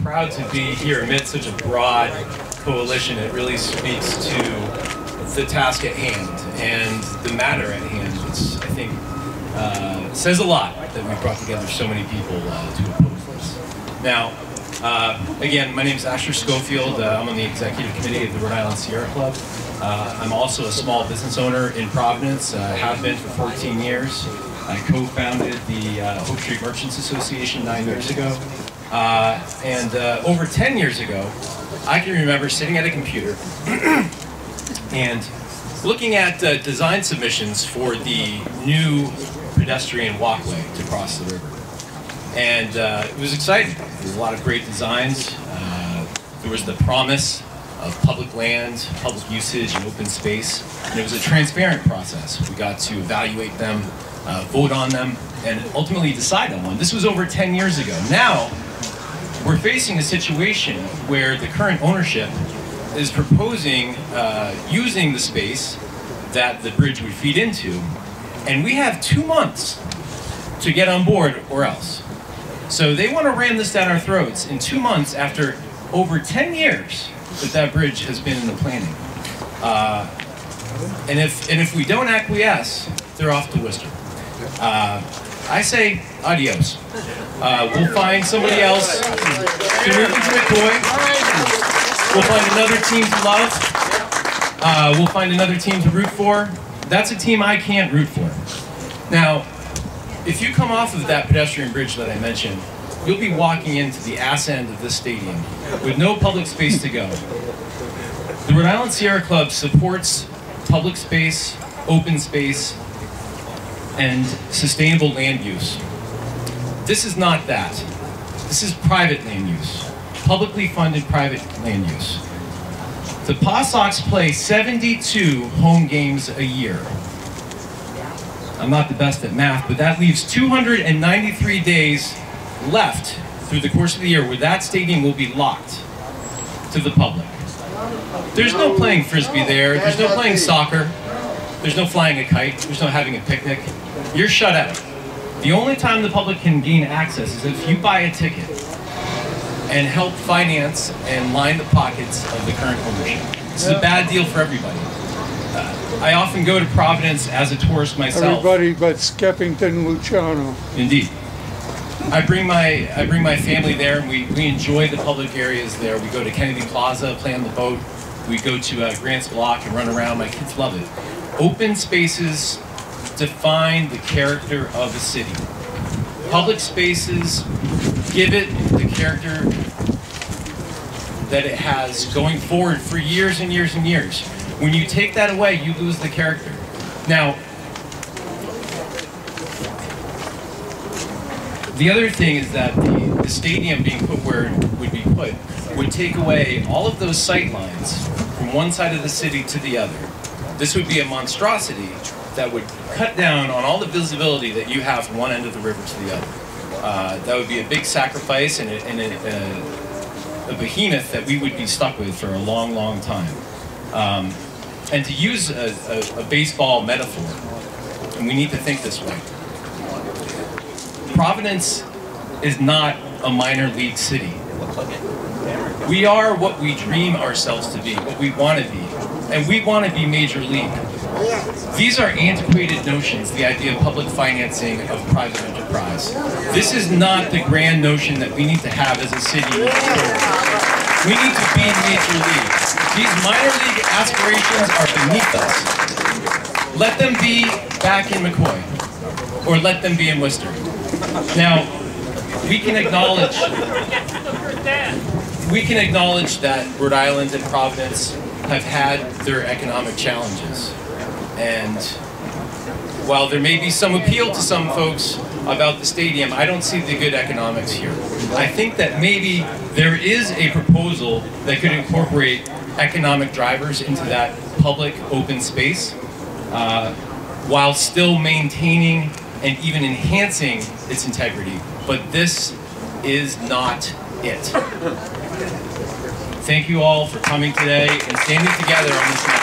proud to be here amid such a broad coalition. It really speaks to the task at hand and the matter at hand. It's, I think, says a lot that we've brought together so many people to oppose this. Now, again, my name is Asher Schofield. I'm on the executive committee of the Rhode Island Sierra Club. I'm also a small business owner in Providence. I have been for 14 years. I co-founded the Hope Street Merchants Association 9 years ago. And over 10 years ago, I can remember sitting at a computer and looking at design submissions for the new pedestrian walkway to cross the river. And it was exciting. There was a lot of great designs. There was the promise of public land, public usage, and open space. And it was a transparent process. We got to evaluate them, vote on them, and ultimately decide on one. This was over 10 years ago. Now, we're facing a situation where the current ownership is proposing using the space that the bridge would feed into, and we have 2 months to get on board or else. So they want to ram this down our throats in 2 months after over 10 years that bridge has been in the planning. And if we don't acquiesce, they're off to Worcester. I say adios. We'll find somebody else to move into McCoy. We'll find another team to love. We'll find another team to root for. That's a team I can't root for. Now, if you come off of that pedestrian bridge that I mentioned, you'll be walking into the ass end of this stadium with no public space to go. The Rhode Island Sierra Club supports public space, open space, and sustainable land use. This is not that. This is private land use. Publicly funded private land use. The Paw Sox play 72 home games a year. I'm not the best at math, but that leaves 293 days left through the course of the year where that stadium will be locked to the public. There's no playing frisbee there. There's no playing soccer. There's no flying a kite. There's no having a picnic. You're shut out. The only time the public can gain access is if you buy a ticket and help finance and line the pockets of the current ownership. This is a bad deal for everybody. I often go to Providence as a tourist myself. Everybody but Skeffington, Luciano. Indeed. I bring my family there, and we enjoy the public areas there. We go to Kennedy Plaza, play on the boat. We go to Grant's Block and run around. My kids love it. Open spaces define the character of a city. Public spaces give it the character that it has going forward for years and years and years. When you take that away, you lose the character. Now, the other thing is that the stadium being put where it would be put would take away all of those sight lines from one side of the city to the other. This would be a monstrosity that would cut down on all the visibility that you have from one end of the river to the other. That would be a big sacrifice and a behemoth that we would be stuck with for a long, long time. And to use a baseball metaphor, and we need to think this way, Providence is not a minor league city. We are what we dream ourselves to be, what we want to be, and we want to be major league. These are antiquated notions, the idea of public financing of private enterprise. This is not the grand notion that we need to have as a city. We need to be major league. These minor league aspirations are beneath us. Let them be back in McCoy, or let them be in Worcester. Now, we can acknowledge that Rhode Island and Providence have had their economic challenges. And while there may be some appeal to some folks about the stadium, I don't see the good economics here. I think that maybe there is a proposal that could incorporate economic drivers into that public open space while still maintaining and even enhancing its integrity. But this is not it. Thank you all for coming today and standing together on this matter.